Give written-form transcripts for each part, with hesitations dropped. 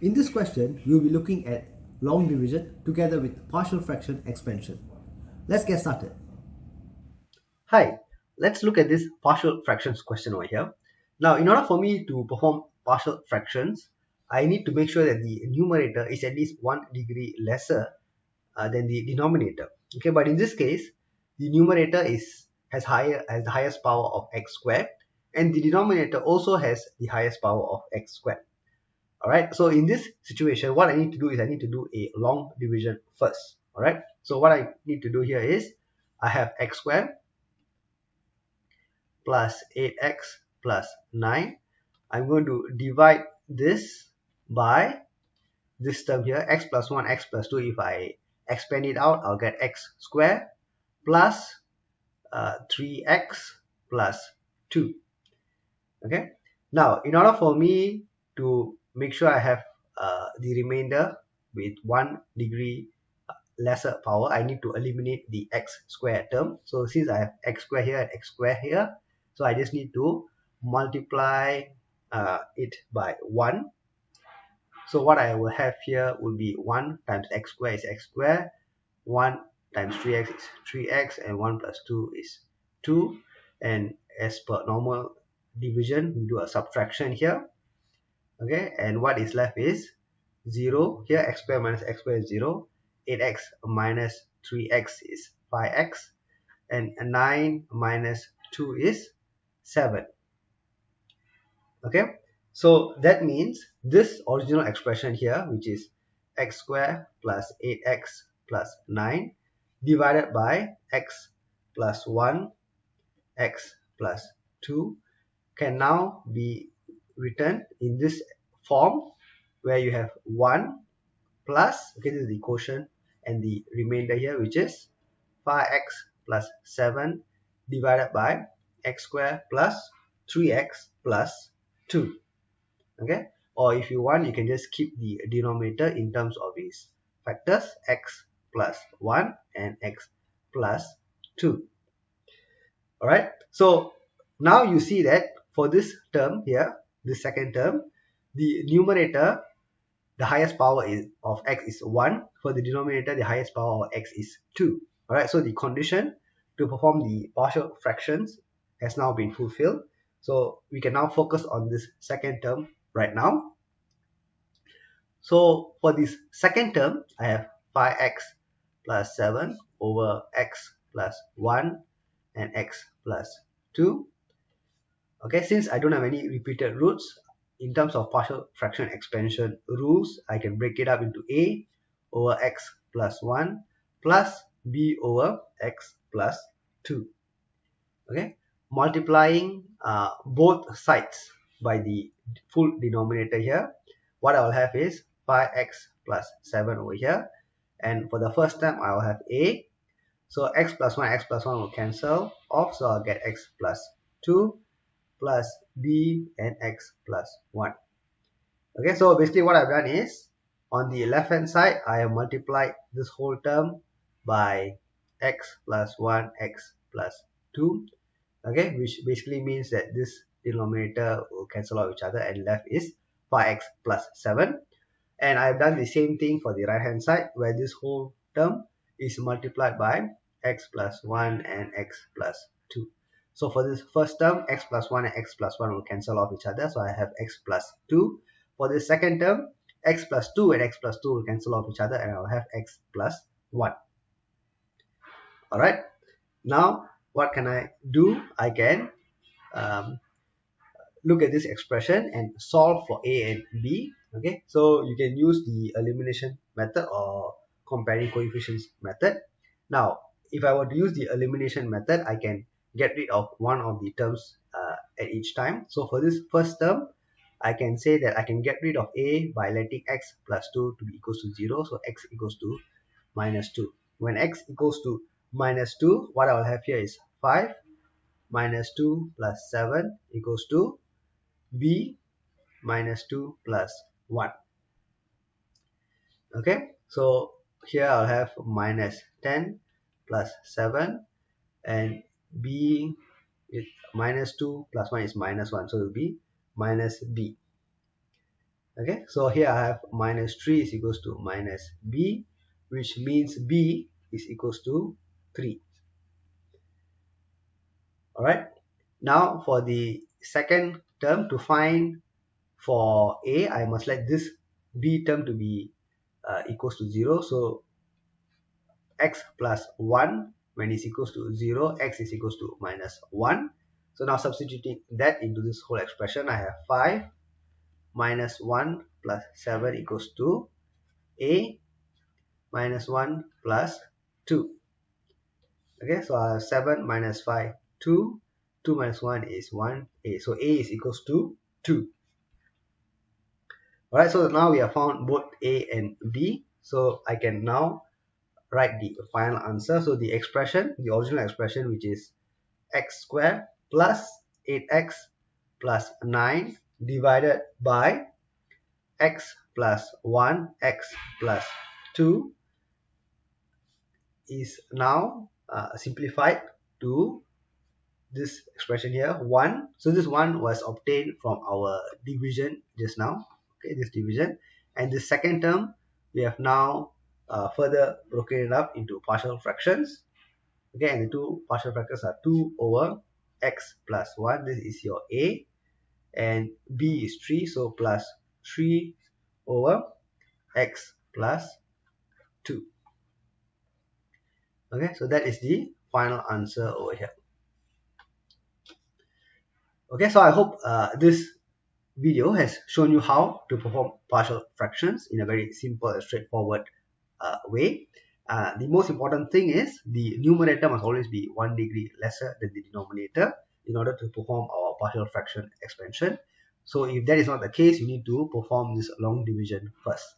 In this question, we will be looking at long division together with partial fraction expansion. Let's get started. Hi, let's look at this partial fractions question over here. Now, in order for me to perform partial fractions, I need to make sure that the numerator is at least 1 degree lesser than the denominator. Okay, but in this case, the numerator has the highest power of x squared, and the denominator also has the highest power of x squared. Alright, so in this situation, what I need to do is I need to do a long division first. Alright, so what I need to do here is I have x squared plus 8x plus 9. I'm going to divide this by this term here, x plus 1, x plus 2. If I expand it out, I'll get x squared plus 3x plus 2. Okay. Now, in order for me to make sure I have the remainder with 1 degree lesser power, I need to eliminate the x squared term. So since I have x squared here and x squared here, so I just need to multiply it by 1. So what I will have here will be 1 times x squared is x squared, 1 times 3x is 3x, and 1 plus 2 is 2. And as per normal division, we do a subtraction here. Okay, and what is left is 0. Here x squared minus x squared is 0. 8x minus 3x is 5x, and 9 minus 2 is 7. Okay, so that means this original expression here, which is x squared plus 8x plus 9 divided by x plus 1, x plus 2, can now be written in this form where you have 1 plus, okay, this is the quotient, and the remainder here, which is 5x plus 7 divided by x squared plus 3x plus 2. Okay, or if you want, you can just keep the denominator in terms of its factors, x plus 1 and x plus 2. Alright, so now you see that for this term here, the second term, the numerator, the highest power of x is 1. For the denominator, the highest power of x is 2. Alright, so the condition to perform the partial fractions has now been fulfilled. So we can now focus on this second term right now. So for this second term, I have 5x plus 7 over x plus 1 and x plus 2. Okay, since I don't have any repeated roots, in terms of partial fraction expansion rules, I can break it up into a over x plus 1 plus b over x plus 2. Okay, multiplying both sides by the full denominator here, what I will have is 5x plus 7 over here, and for the first time I will have a, so x plus 1 will cancel off, so I'll get x plus 2 plus b and x plus 1. Okay, so basically what I've done is, on the left hand side, I have multiplied this whole term by x plus 1, x plus 2. Okay, which basically means that this denominator will cancel out each other and left is 5x plus 7. And I've done the same thing for the right hand side, where this whole term is multiplied by x plus 1 and x plus 2. So for this first term, x plus 1 and x plus 1 will cancel off each other, so I have x plus 2. For the second term, x plus 2 and x plus 2 will cancel off each other, and I'll have x plus 1. Alright, now what can I do? I can look at this expression and solve for a and b. Okay, so you can use the elimination method or comparing coefficients method. Now, if I were to use the elimination method, I can get rid of one of the terms at each time. So for this first term, I can say that I can get rid of a by letting x plus 2 to be equals to 0. So x equals to minus 2. When x equals to minus 2, what I will have here is 5 minus 2 plus 7 equals to b minus 2 plus 1. Okay, so here I'll have minus 10 plus 7, and b is minus 2 plus 1 is minus 1, so it will be minus b. Okay, so here I have minus 3 is equals to minus b, which means b is equals to 3. Alright, now for the second term, to find for a, I must let this b term to be equals to 0. So x plus 1 when it's equals to 0, x is equals to minus 1. So now substituting that into this whole expression, I have 5 minus 1 plus 7 equals to a minus 1 plus 2. Okay, so I have 7 minus 5, 2. 2 minus 1 is 1, a. So a is equals to 2. Alright, so now we have found both a and b. So I can now write the final answer. So the expression, the original expression, which is x squared plus 8x plus 9 divided by x plus 1, x plus 2 is now simplified to this expression here, 1. So this 1 was obtained from our division just now, okay, this division. And the second term, we have now further broken it up into partial fractions. Okay, and the two partial fractions are 2 over x plus 1, this is your a, and b is 3, so plus 3 over x plus 2. Okay, so that is the final answer over here. Okay, so I hope this video has shown you how to perform partial fractions in a very simple and straightforward way. The most important thing is the numerator must always be 1 degree lesser than the denominator in order to perform our partial fraction expansion. So if that is not the case, you need to perform this long division first.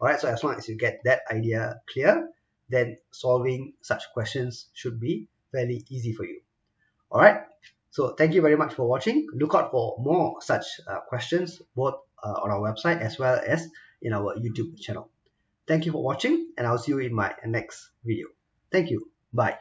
Alright, so as long as you get that idea clear, then solving such questions should be fairly easy for you. Alright, so thank you very much for watching. Look out for more such questions both on our website as well as in our YouTube channel. Thank you for watching, and I'll see you in my next video. Thank you. Bye.